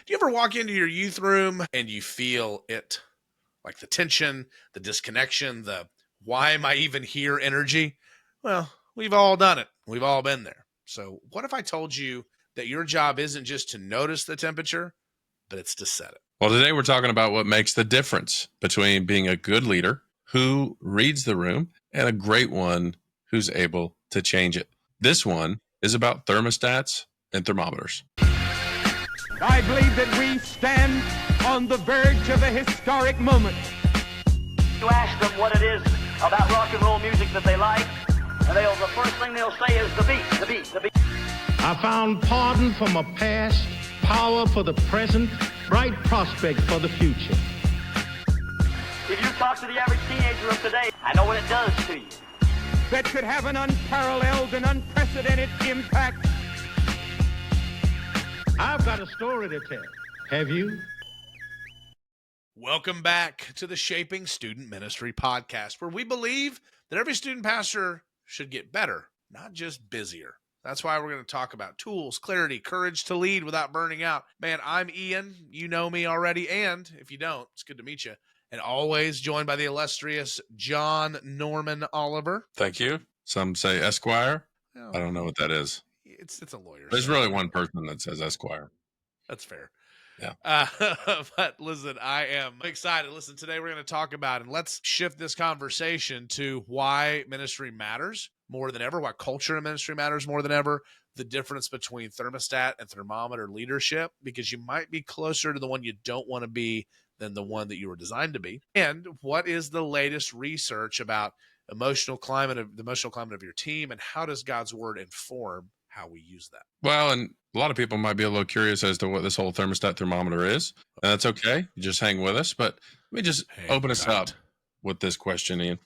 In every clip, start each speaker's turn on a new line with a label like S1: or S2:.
S1: Do you ever walk into your youth room and you feel it? Like the tension, the disconnection, the why am I even here energy? Well, we've all done it. We've all been there. So, what if I told you that your job isn't just to notice the temperature, but it's to set it?
S2: Well, today we're talking about what makes the difference between being a good leader who reads the room and a great one who's able to change it. This one is about thermostats and thermometers.
S3: I believe that we stand on the verge of a historic moment.
S4: You ask them what it is about rock and roll music that they like, and the first thing they'll say is the beat, the beat, the beat.
S5: I found pardon for my past, power for the present, bright prospect for the future.
S4: If you talk to the average teenager of today, I know what it does to you.
S3: That could have an unparalleled and unprecedented impact.
S5: I've got a story to tell. Have you?
S1: Welcome back to the Shaping Student Ministry podcast, where we believe that every student pastor should get better, not just busier. That's why we're going to talk about tools, clarity, courage to lead without burning out. Man, I'm Ian. You know me already. And if you don't, it's good to meet you. And always joined by the illustrious John Norman Oliver.
S2: Thank you. Some say Esquire.
S1: Well,
S2: I don't know what that is.
S1: It's a lawyer.
S2: There's really one person that says Esquire.
S1: That's fair.
S2: Yeah.
S1: But listen, I am excited. Listen, today we're going to talk about, and let's shift this conversation to why ministry matters more than ever, why culture in ministry matters more than ever, the difference between thermostat and thermometer leadership, because you might be closer to the one you don't want to be than the one that you were designed to be. And what is the latest research about the emotional climate of your team, and how does God's word inform how we use that?
S2: Well, and a lot of people might be a little curious as to what this whole thermostat thermometer is. And that's okay. You just hang with us. But let me just open us up with this question, Ian.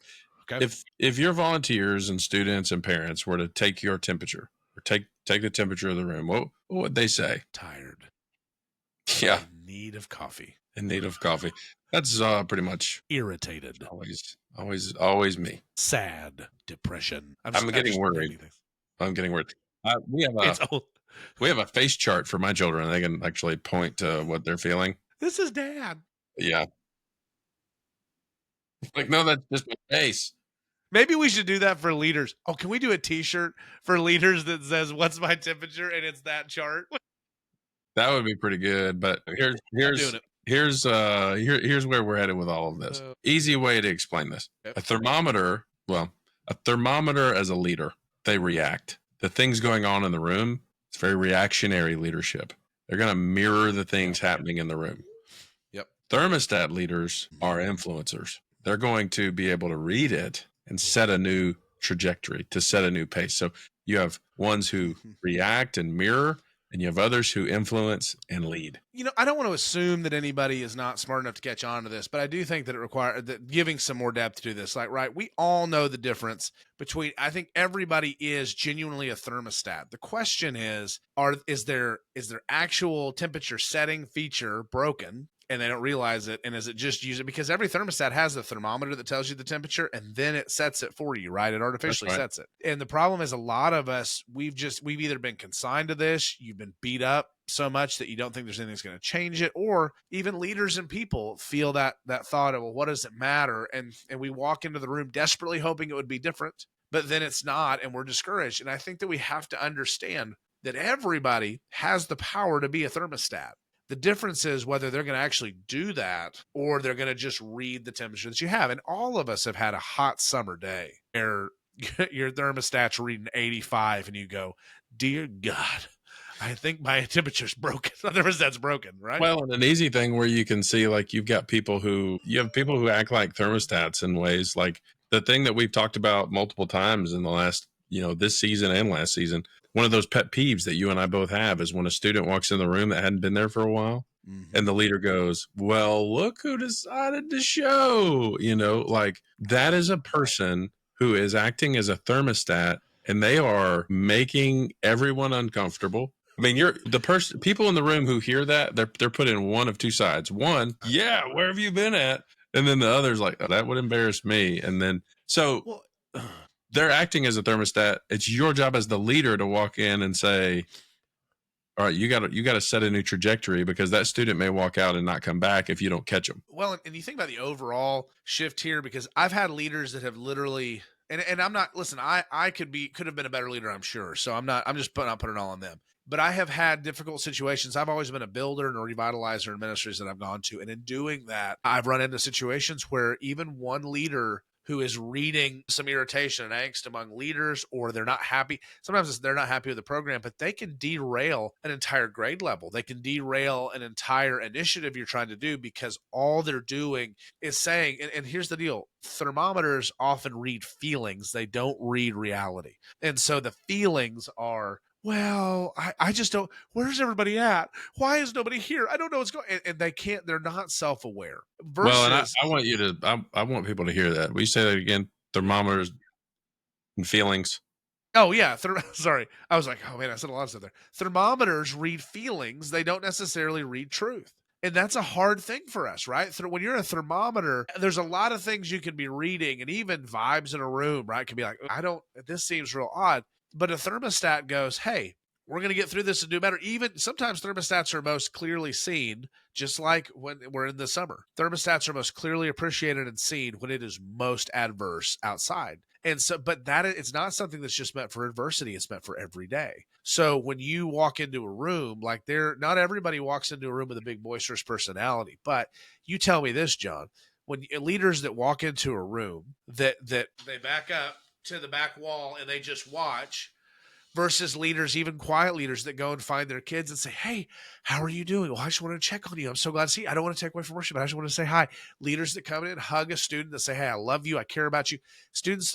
S1: Okay.
S2: If your volunteers and students and parents were to take your temperature or take the temperature of the room, what would they say?
S1: Tired.
S2: Yeah.
S1: In need of coffee.
S2: In need of coffee. That's pretty much
S1: irritated.
S2: Always me.
S1: Sad. Depression.
S2: I'm getting worried. We have a face chart for my children. They can actually point to what they're feeling.
S1: This is Dad.
S2: Yeah. Like, no, that's just my face.
S1: Maybe we should do that for leaders. Oh, can we do a T-shirt for leaders that says, "What's my temperature?" and it's that chart?
S2: That would be pretty good. But here's where we're headed with all of this. Easy way to explain this. Yep. A thermometer as a leader, they react. The things going on in the room, it's very reactionary leadership. They're going to mirror the things happening in the room.
S1: Yep.
S2: Thermostat leaders are influencers. They're going to be able to read it and set a new trajectory, to set a new pace. So you have ones who react and mirror, and you have others who influence and lead.
S1: You know, I don't want to assume that anybody is not smart enough to catch on to this, but I do think that it requires that giving some more depth to this. Like, right, we all know the difference between, I think everybody is genuinely a thermostat. The question is their actual temperature setting feature broken? And they don't realize it, and is it just use it? Because every thermostat has a thermometer that tells you the temperature, and then it sets it for you, right? It artificially sets it. And the problem is, a lot of us, we've either been consigned to this, you've been beat up so much that you don't think there's anything that's going to change it, or even leaders and people feel that thought of, well, what does it matter? And we walk into the room desperately hoping it would be different, but then it's not, and we're discouraged. And I think that we have to understand that everybody has the power to be a thermostat. The difference is whether they're going to actually do that or they're going to just read the temperature that you have. And all of us have had a hot summer day where your thermostat's reading 85 and you go, dear God, I think my temperature's broken. The thermostat's broken, right?
S2: Well, and an easy thing where you can see, like, you have people who act like thermostats in ways like the thing that we've talked about multiple times in the last, this season and last season. One of those pet peeves that you and I both have is when a student walks in the room that hadn't been there for a while, and the leader goes, well, look who decided to show, like, that is a person who is acting as a thermostat, and they are making everyone uncomfortable. I mean, people in the room who hear that, they're put in one of two sides. One, yeah, where have you been at? And then the other's like, oh, that would embarrass me. And then, they're acting as a thermostat. It's your job as the leader to walk in and say, all right, you got to set a new trajectory because that student may walk out and not come back if you don't catch them.
S1: Well, and you think about the overall shift here, because I've had leaders that have literally, and I'm not, listen, I could have been a better leader, I'm sure. So I'm just not putting it all on them. But I have had difficult situations. I've always been a builder and a revitalizer in ministries that I've gone to. And in doing that, I've run into situations where even one leader who is reading some irritation and angst among leaders, or they're not happy. Sometimes they're not happy with the program, but they can derail an entire grade level. They can derail an entire initiative you're trying to do, because all they're doing is saying, and here's the deal, thermometers often read feelings. They don't read reality. And so the feelings are, well, I just don't, where's everybody at? Why is nobody here? I don't know what's going on. And they can't, they're not self-aware. Versus,
S2: Well, and I want you to, I want people to hear that. Will you say that again? Thermometers and feelings.
S1: oh yeah, sorry. I was like, oh man, I said a lot of stuff there. Thermometers read feelings. They don't necessarily read truth. And that's a hard thing for us, right? When you're a thermometer, there's a lot of things you can be reading, and even vibes in a room, right? Can be like, this seems real odd. But a thermostat goes, hey, we're going to get through this and do better. Even sometimes thermostats are most clearly seen, just like when we're in the summer. Thermostats are most clearly appreciated and seen when it is most adverse outside. And so, but it's not something that's just meant for adversity. It's meant for every day. So when you walk into a room, like not everybody walks into a room with a big boisterous personality, but you tell me this, John, when leaders that walk into a room that they back up to the back wall and they just watch, versus leaders, even quiet leaders, that go and find their kids and say, hey, how are you doing? Well, I just want to check on you. I'm so glad to see you. I don't want to take away from worship, but I just want to say hi. Leaders that come in and hug a student that say, hey, I love you. I care about you.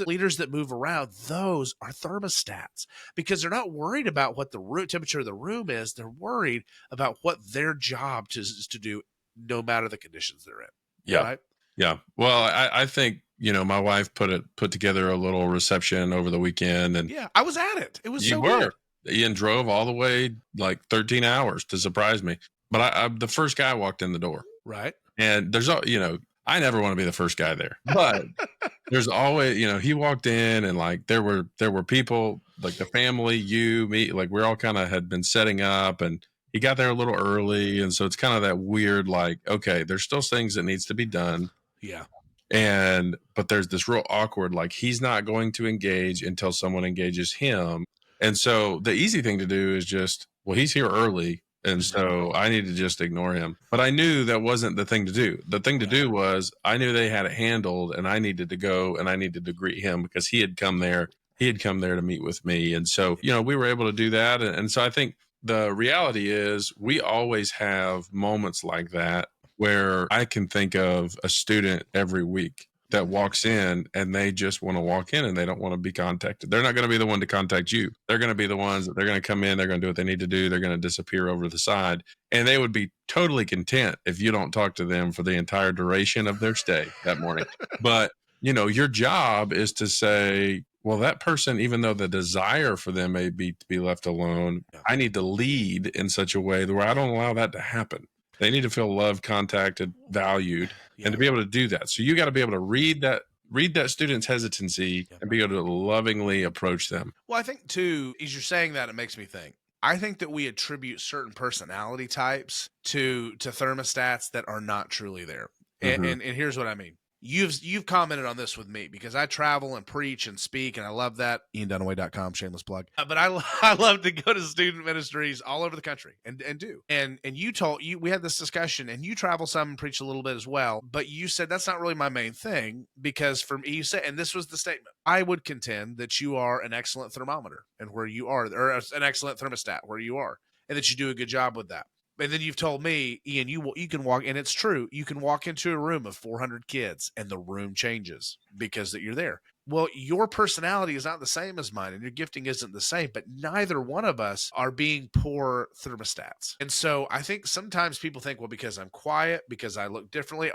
S1: Leaders that move around, those are thermostats, because they're not worried about what the room temperature of the room is. They're worried about what their job is to do, no matter the conditions they're in.
S2: Yeah.
S1: Right?
S2: Yeah. Well, I think, my wife put together a little reception over the weekend, and
S1: yeah, I was at it. It was
S2: you
S1: so
S2: were.
S1: good.
S2: Ian drove all the way like 13 hours to surprise me. But I'm the first guy walked in the door.
S1: Right.
S2: And there's, I never want to be the first guy there, but there's always, he walked in and like, there were people like the family, you, me, like we're all kind of had been setting up, and he got there a little early. And so it's kind of that weird, like, okay, there's still things that needs to be done.
S1: Yeah.
S2: But there's this real awkward, like he's not going to engage until someone engages him. And so the easy thing to do is just, well, he's here early, and so I need to just ignore him. But I knew that wasn't the thing to do. The thing to do was, I knew they had it handled, and I needed to go and I needed to greet him because he had come there. He had come there to meet with me. And so, we were able to do that. And so I think the reality is we always have moments like that where I can think of a student every week that walks in and they just want to walk in and they don't want to be contacted. They're not going to be the one to contact you. They're going to be the ones that they're going to come in. They're going to do what they need to do. They're going to disappear over the side. And they would be totally content if you don't talk to them for the entire duration of their stay that morning. But, your job is to say, well, that person, even though the desire for them may be to be left alone, I need to lead in such a way where I don't allow that to happen. They need to feel loved, contacted, valued, and to be able to do that. So you got to be able to read that student's hesitancy and be able to lovingly approach them.
S1: Well, I think too, as you're saying that, it makes me think. I think that we attribute certain personality types to thermostats that are not truly there. And here's what I mean. You've commented on this with me because I travel and preach and speak, and I love that. IanDunaway.com, shameless plug. But I love to go to student ministries all over the country and do. And we had this discussion, and you travel some and preach a little bit as well. But you said that's not really my main thing, because for me, you said, and this was the statement, I would contend that you are an excellent thermometer and where you are, or an excellent thermostat where you are, and that you do a good job with that. And then you've told me, Ian, you can walk, and it's true, you can walk into a room of 400 kids and the room changes because that you're there. Well, your personality is not the same as mine, and your gifting isn't the same, but neither one of us are being poor thermostats. And so I think sometimes people think, well, because I'm quiet, because I look differently,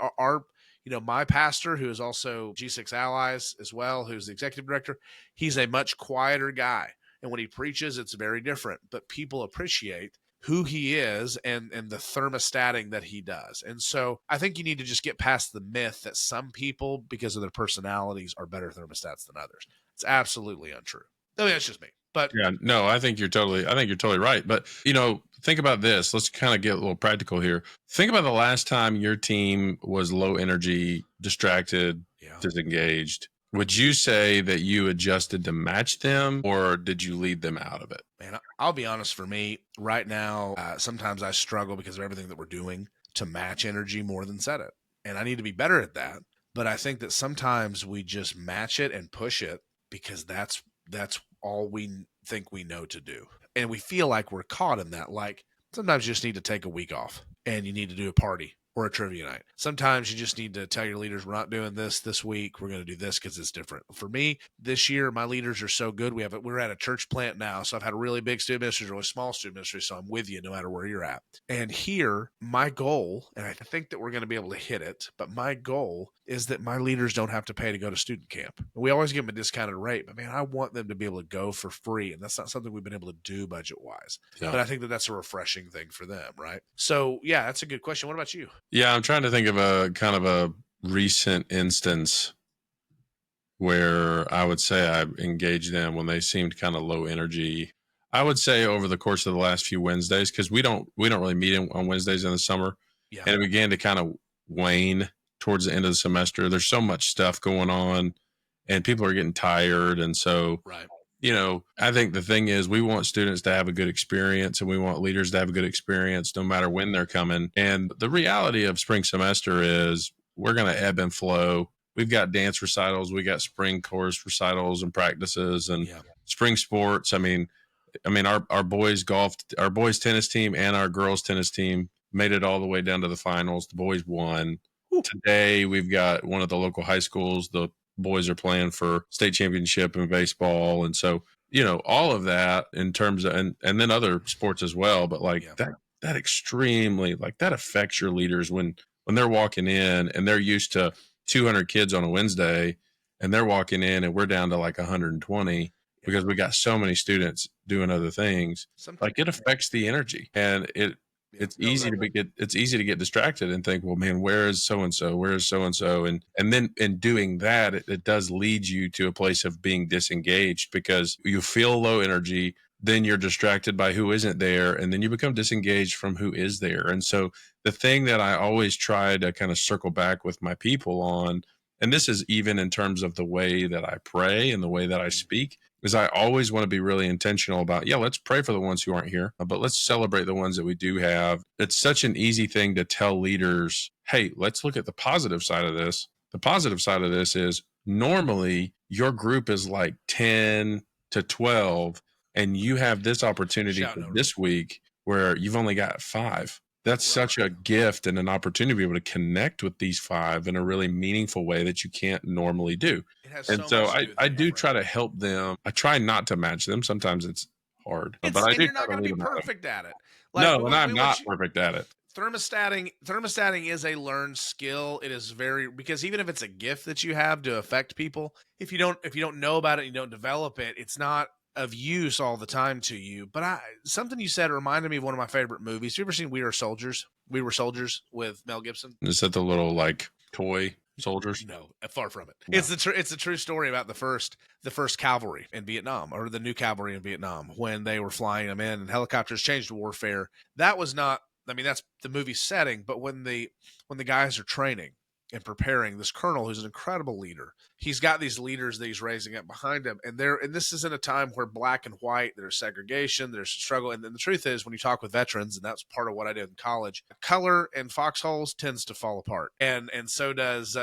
S1: my pastor, who is also G6 Allies as well, who's the executive director, he's a much quieter guy. And when he preaches, it's very different, but people appreciate who he is and the thermostating that he does. And so I think you need to just get past the myth that some people, because of their personalities, are better thermostats than others. It's absolutely untrue. I mean, that's just me. But
S2: Yeah, no, I think you're totally right. But think about this. Let's kind of get a little practical here. Think about the last time your team was low energy, distracted,
S1: yeah,
S2: disengaged. Would you say that you adjusted to match them, or did you lead them out of it?
S1: man, I'll be honest, for me right now, sometimes I struggle because of everything that we're doing to match energy more than set it. And I need to be better at that. But I think that sometimes we just match it and push it because that's all we think we know to do. And we feel like we're caught in that. Like sometimes you just need to take a week off and you need to do a party or a trivia night. Sometimes you just need to tell your leaders, we're not doing this week. We're going to do this because it's different. For me, this year, my leaders are so good. We're at a church plant now. So I've had a really big student ministry, really small student ministry. So I'm with you no matter where you're at. And here, my goal, and I think that we're going to be able to hit it, but my goal is that my leaders don't have to pay to go to student camp. We always give them a discounted rate, but man, I want them to be able to go for free. And that's not something we've been able to do budget wise. Yeah. But I think that that's a refreshing thing for them, right? So yeah, that's a good question. What about you?
S2: Yeah, I'm trying to think of a kind of a recent instance where I would say I engaged them when they seemed kind of low energy. I would say over the course of the last few Wednesdays, because we don't really meet on Wednesdays in the summer,
S1: Yeah.
S2: and it began to kind of wane towards the end of the semester. There's so much stuff going on, and people are getting tired, and so
S1: Right.
S2: I think the thing is we want students to have a good experience and we want leaders to have a good experience no matter when they're coming. And the reality of spring semester is we're going to ebb and flow. We've got dance recitals, we got spring chorus recitals and practices and spring sports. I mean, our boys tennis team and our girls tennis team made it all the way down to the finals. The boys won. Ooh. Today we've got one of the local high schools. The boys are playing for state championship in baseball. And so, all of that in terms of, and then other sports as well, but that extremely, that affects your leaders when they're walking in and they're used to 200 kids on a Wednesday and they're walking in and we're down to 120 because we got so many students doing other things. It affects the energy and it's easy to get distracted and think, well, man, where is so-and-so? Where is so-and-so? And then in doing that, it does lead you to a place of being disengaged because you feel low energy, then you're distracted by who isn't there. And then you become disengaged from who is there. And so the thing that I always try to kind of circle back with my people on, and this is even in terms of the way that I pray and the way that I speak, is I always want to be really intentional about, let's pray for the ones who aren't here, but let's celebrate the ones that we do have. It's such an easy thing to tell leaders, hey, let's look at the positive side of this. The positive side of this is normally your group is 10 to 12, and you have this opportunity for this week where you've only got 5. That's such a gift and an opportunity to be able to connect with these 5 in a really meaningful way that you can't normally do. And so I do try to help them. I try not to match them. Sometimes it's hard, but I do.
S1: You're not going to be perfect at it.
S2: No, and I'm not perfect at it.
S1: Thermostating is a learned skill. It is because even if it's a gift that you have to affect people, if you don't know about it, and you don't develop it, it's not of use all the time to you. But something you said reminded me of one of my favorite movies. You ever seen We Were Soldiers? We Were Soldiers with Mel Gibson.
S2: Is that the little toy soldiers?
S1: No, far from it. No. It's a true story about the first cavalry in Vietnam, or the new cavalry in Vietnam, when they were flying them in and helicopters changed warfare. That was not, that's the movie setting, but when the guys are training and preparing, this colonel who's an incredible leader, he's got these leaders that he's raising up behind him, and this is in a time where black and white, there's segregation, there's struggle, and then the truth is, when you talk with veterans, and that's part of what I did in college, color and foxholes tends to fall apart, and so does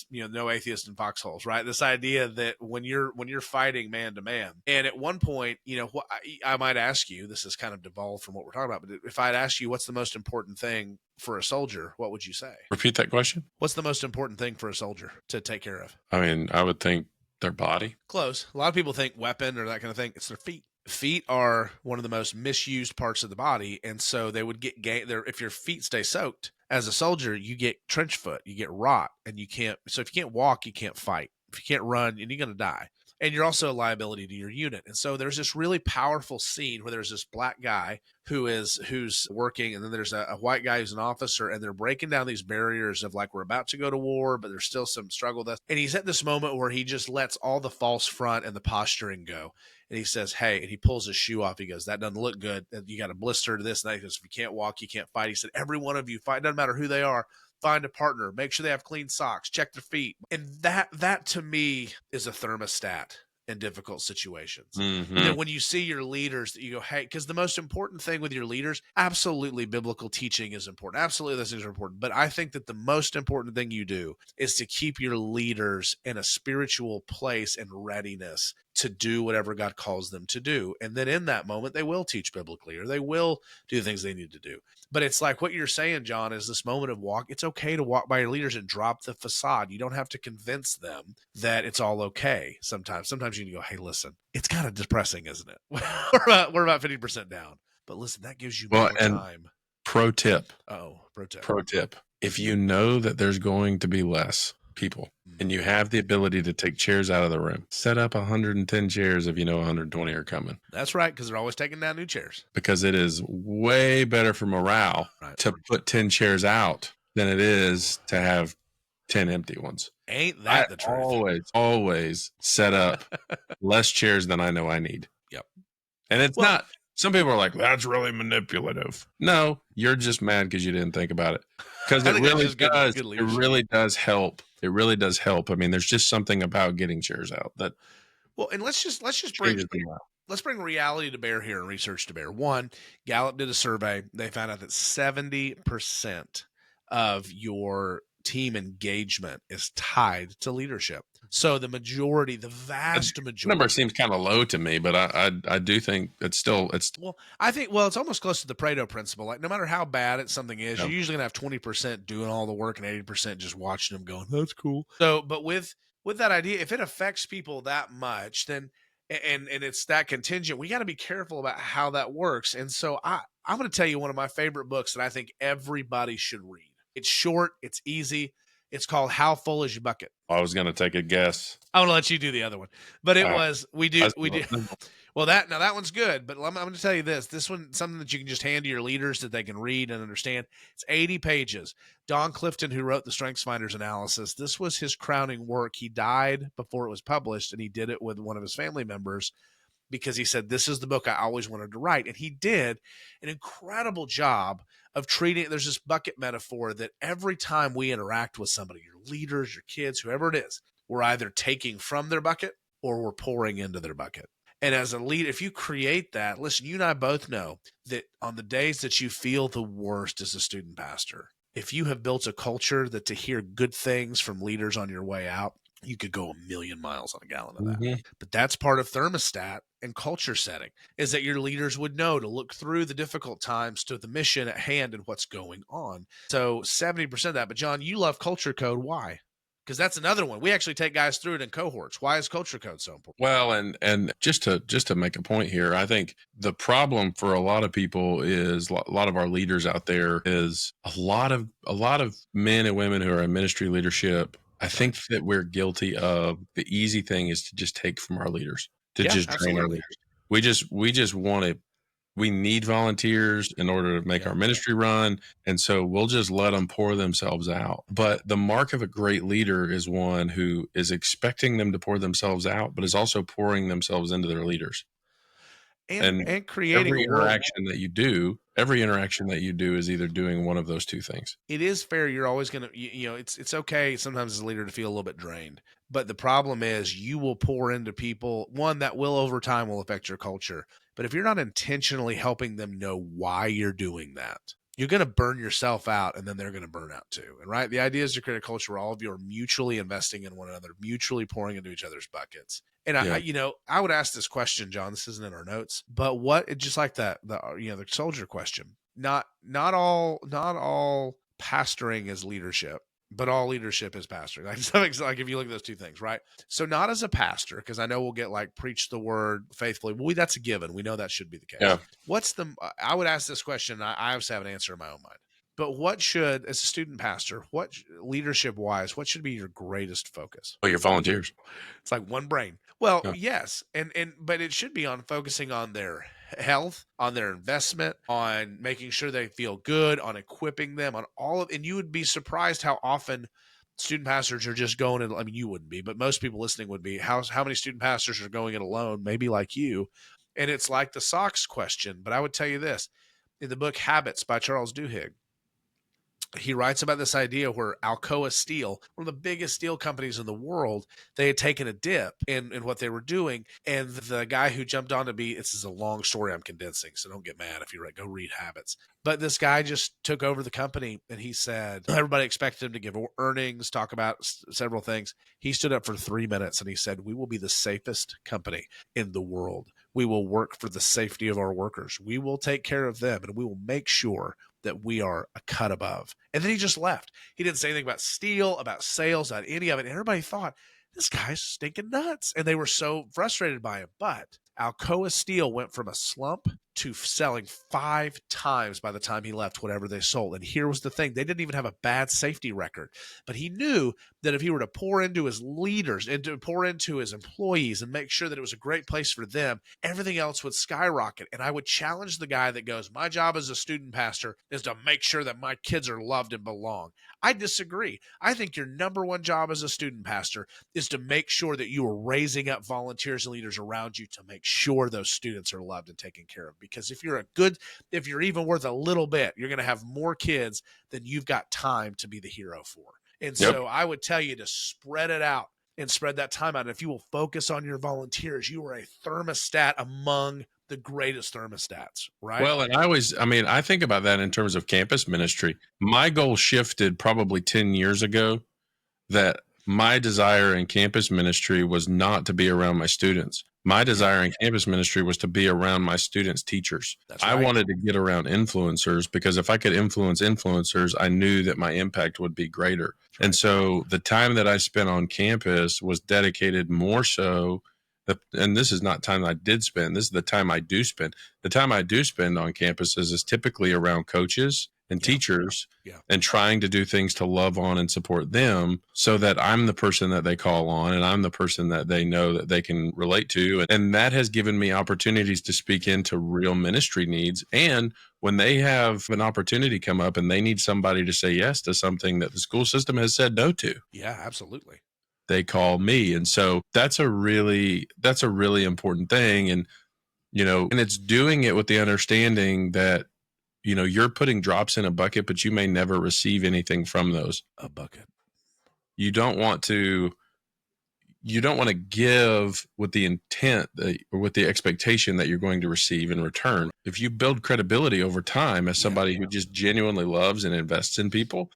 S1: no atheist in foxholes, right? This idea that when you're fighting man to man, and at one point, what I might ask you, this is kind of devolved from what we're talking about, but if I'd ask you what's the most important thing for a soldier, what would you say?
S2: Repeat that question.
S1: What's the most important thing for a soldier to take care of?
S2: I would think their body.
S1: Close. A lot of people think weapon or that kind of thing. It's their feet. Feet are one of the most misused parts of the body, and so they would get there. If your feet stay soaked, as a soldier, you get trench foot, you get rot, and you can't. So if you can't walk, you can't fight. If you can't run, and you're going to die. and you're also a liability to your unit. And so there's this really powerful scene where there's this black guy who's working, and then there's a white guy who's an officer, and they're breaking down these barriers of like, we're about to go to war, but there's still some struggle. And he's at this moment where he just lets all the false front and the posturing go. And he says, hey, and he pulls his shoe off. He goes, that doesn't look good. You got a blister to this. And he goes, if you can't walk, you can't fight. He said, every one of you fight. Doesn't matter who they are. Find a partner. Make sure they have clean socks. Check their feet. And that to me is a thermostat in difficult situations.
S2: Mm-hmm.
S1: And then when you see your leaders, that you go, hey, because the most important thing with your leaders, absolutely biblical teaching is important. Absolutely those things are important. But I think that the most important thing you do is to keep your leaders in a spiritual place and readiness to do whatever God calls them to do. And then in that moment, they will teach biblically, or they will do the things they need to do. But it's like what you're saying, John, is this moment of walk. It's okay to walk by your leaders and drop the facade. You don't have to convince them that it's all okay. Sometimes you need to go, hey, listen, it's kind of depressing, isn't it? we're about 50% down. But listen, that gives you more time.
S2: Pro tip.
S1: Pro tip.
S2: If you know that there's going to be less people and you have the ability to take chairs out of the room, set up 110 chairs if you know 120 are coming.
S1: That's right, because they're always taking down new chairs.
S2: Because it is way better for morale to put 10 chairs out than it is to have 10 empty ones.
S1: Ain't that the truth?
S2: Always set up less chairs than I know I need.
S1: Yep.
S2: And it's not, some people are like, that's really manipulative. No, you're just mad because you didn't think about it. Because it really does. It really does help. It really does help. I mean, there's just something about getting chairs out that.
S1: Well, and let's just bring reality to bear here and research to bear. One, Gallup did a survey. They found out that 70% of your team engagement is tied to leadership. So the vast majority.
S2: Number seems kind of low to me, but I do think it's
S1: it's almost close to the Pareto principle. Like no matter how bad something is, you're usually gonna have 20% doing all the work and 80% just watching them going, that's cool. So, but with that idea, if it affects people that much, then and it's that contingent, we got to be careful about how that works. And so I'm going to tell you one of my favorite books that I think everybody should read. It's short, it's easy. It's called How Full Is Your Bucket?
S2: I was going to take a guess.
S1: I'm going to let you do the other one. But we do. Well, that one's good. But I'm going to tell you this one, something that you can just hand to your leaders that they can read and understand. It's 80 pages. Don Clifton, who wrote the StrengthsFinders analysis, this was his crowning work. He died before it was published, and he did it with one of his family members because he said, this is the book I always wanted to write. And he did an incredible job of treating it. There's this bucket metaphor that every time we interact with somebody, your leaders, your kids, whoever it is, we're either taking from their bucket or we're pouring into their bucket. And as a leader, if you create that, listen, you and I both know that on the days that you feel the worst as a student pastor, if you have built a culture that to hear good things from leaders on your way out, you could go a million miles on a gallon of that. Mm-hmm. But that's part of thermostat and culture setting, is that your leaders would know to look through the difficult times to the mission at hand and what's going on. So 70% of that. But John, you love culture code. Why? Because that's another one. We actually take guys through it in cohorts. Why is culture code so important?
S2: Well, and just to make a point here, I think the problem for a lot of people is a lot of our leaders out there is a lot of men and women who are in ministry leadership. I think that we're guilty of the easy thing is to just take from our leaders, to just train our leaders. We just want to. We need volunteers in order to make our ministry run. And so we'll just let them pour themselves out. But the mark of a great leader is one who is expecting them to pour themselves out, but is also pouring themselves into their leaders. And creating every interaction that you do is either doing one of those two things.
S1: It is fair. You're always going to, it's okay sometimes as a leader to feel a little bit drained. But the problem is you will pour into people, one that will over time will affect your culture. But if you're not intentionally helping them know why you're doing that, you're going to burn yourself out and then they're going to burn out too. And right, the idea is to create a culture where all of you are mutually investing in one another, mutually pouring into each other's buckets. And I would ask this question, John, this isn't in our notes, but just like the soldier question, not all pastoring is leadership, but all leadership is pastoring. Like if you look at those two things, right? So not as a pastor, because I know we'll get like preach the word faithfully. Well, that's a given. We know that should be the case. Yeah. I would ask this question. I obviously have an answer in my own mind, But what should, as a student pastor, what leadership wise, what should be your greatest focus?
S2: Oh, your volunteers.
S1: It's like one brain. Well,
S2: Yeah.
S1: yes, but it should be on focusing on their health, on their investment, on making sure they feel good, on equipping them, on all of. And you would be surprised how often student pastors are just going in. I mean, you wouldn't be, but most people listening would be. How many student pastors are going it alone? Maybe like you, and it's like the socks question. But I would tell you this: in the book Habits by Charles Duhigg, he writes about this idea where Alcoa Steel, one of the biggest steel companies in the world, they had taken a dip in what they were doing. And the guy who jumped on to be, this is a long story I'm condensing, so don't get mad if you go read Habits. But this guy just took over the company, and he said, everybody expected him to give earnings, talk about several things. He stood up for 3 minutes and he said, we will be the safest company in the world. We will work for the safety of our workers. We will take care of them, and we will make sure that we are a cut above. And then he just left. He didn't say anything about steel, about sales, about any of it. And everybody thought, this guy's stinking nuts. And they were so frustrated by him. But Alcoa Steel went from a slump to selling 5 times by the time he left whatever they sold. And here was the thing. They didn't even have a bad safety record. But he knew that if he were to pour into his leaders and to pour into his employees and make sure that it was a great place for them, everything else would skyrocket. And I would challenge the guy that goes, my job as a student pastor is to make sure that my kids are loved and belong. I disagree. I think your number one job as a student pastor is to make sure that you are raising up volunteers and leaders around you to make sure those students are loved and taken care of. Because if you're even worth a little bit, you're going to have more kids than you've got time to be the hero for. And so I would tell you to spread it out and spread that time out. And if you will focus on your volunteers, you are a thermostat among the greatest thermostats, right?
S2: Well, and I think about that in terms of campus ministry. My goal shifted probably 10 years ago, that my desire in campus ministry was not to be around my students. My desire in campus ministry was to be around my students' teachers.
S1: That's right.
S2: I wanted to get around influencers, because if I could influence influencers, I knew that my impact would be greater.
S1: Right.
S2: And so the time that I spent on campus was dedicated more so. And this is not time I did spend. This is the time I do spend. The time I do spend on campuses is typically around coaches and teachers and trying to do things to love on and support them, so that I'm the person that they call on and I'm the person that they know that they can relate to. And that has given me opportunities to speak into real ministry needs. And when they have an opportunity come up and they need somebody to say yes to something that the school system has said no to.
S1: Yeah, absolutely.
S2: They call me. And so that's a really important thing. And, and it's doing it with the understanding that, you're putting drops in a bucket, but you may never receive anything from those.
S1: A bucket.
S2: You don't want to give with the intent or with the expectation that you're going to receive in return. If you build credibility over time as somebody who just genuinely loves and invests in people,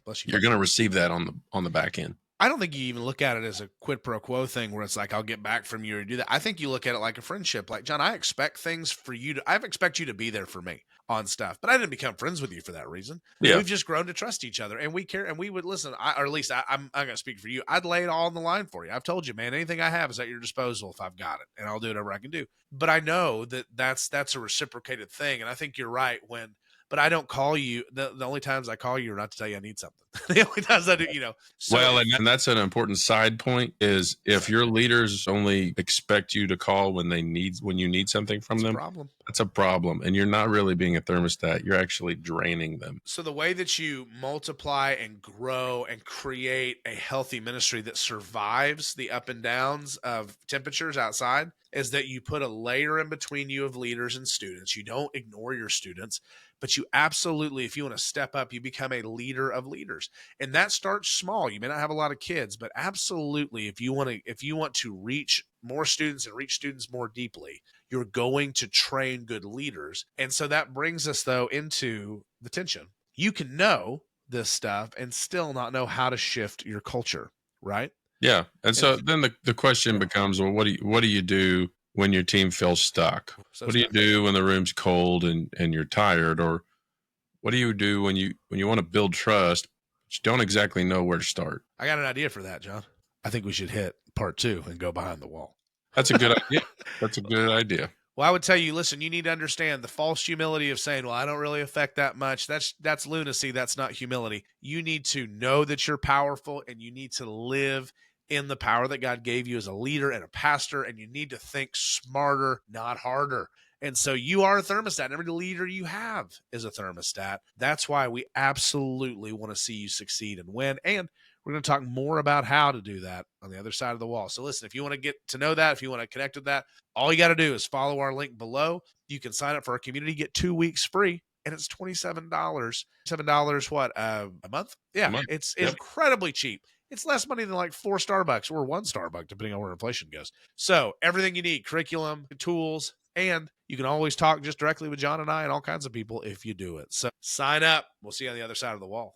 S1: bless you.
S2: You're going to receive that on the back end.
S1: I don't think you even look at it as a quid pro quo thing where it's like, I'll get back from you or do that. I think you look at it like a friendship. Like, John, I expect things for you I expect you to be there for me on stuff, but I didn't become friends with you for that reason.
S2: Yeah.
S1: We've just grown to trust each other, and we care, and we would listen. Or at least I'm going to speak for you. I'd lay it all on the line for you. I've told you, man, anything I have is at your disposal if I've got it, and I'll do whatever I can do. But I know that that's a reciprocated thing. And I think you're right but I don't call you. The only times I call you are not to tell you I need something. The only times I do, So,
S2: well, and that's an important side point is if your leaders only expect you to call when you need something from them, that's a problem. And you're not really being a thermostat. You're actually draining them.
S1: So the way that you multiply and grow and create a healthy ministry that survives the up and downs of temperatures outside is that you put a layer in between you of leaders and students. You don't ignore your students, but you absolutely, if you want to step up, you become a leader of leaders. And that starts small. You may not have a lot of kids, but absolutely, if you want to reach more students and reach students more deeply, you're going to train good leaders. And so that brings us, though, into the tension. You can know this stuff and still not know how to shift your culture, right?
S2: Yeah. And so then the question becomes, well, what do you do when your team feels stuck? What do you do when the room's cold and you're tired? Or what do you do when you want to build trust, but you don't exactly know where to start?
S1: I got an idea for that, John. I think we should hit part 2 and go behind the wall.
S2: That's a good idea. That's a good idea.
S1: Well, I would tell you, listen, you need to understand the false humility of saying, well, I don't really affect that much. That's lunacy. That's not humility. You need to know that you're powerful, and you need to live in the power that God gave you as a leader and a pastor, and you need to think smarter, not harder. And so you are a thermostat, and every leader you have is a thermostat. That's why we absolutely want to see you succeed and win. And we're going to talk more about how to do that on the other side of the wall. So listen, if you want to get to know that, if you want to connect with that, all you got to do is follow our link below. You can sign up for our community, get 2 weeks free, and it's $27. $7 what, a month? Yeah,
S2: A month.
S1: it's
S2: Yep.
S1: incredibly cheap. It's less money than like 4 Starbucks or 1 Starbucks, depending on where inflation goes. So everything you need, curriculum, tools, and you can always talk just directly with John and I and all kinds of people if you do it. So sign up. We'll see you on the other side of the wall.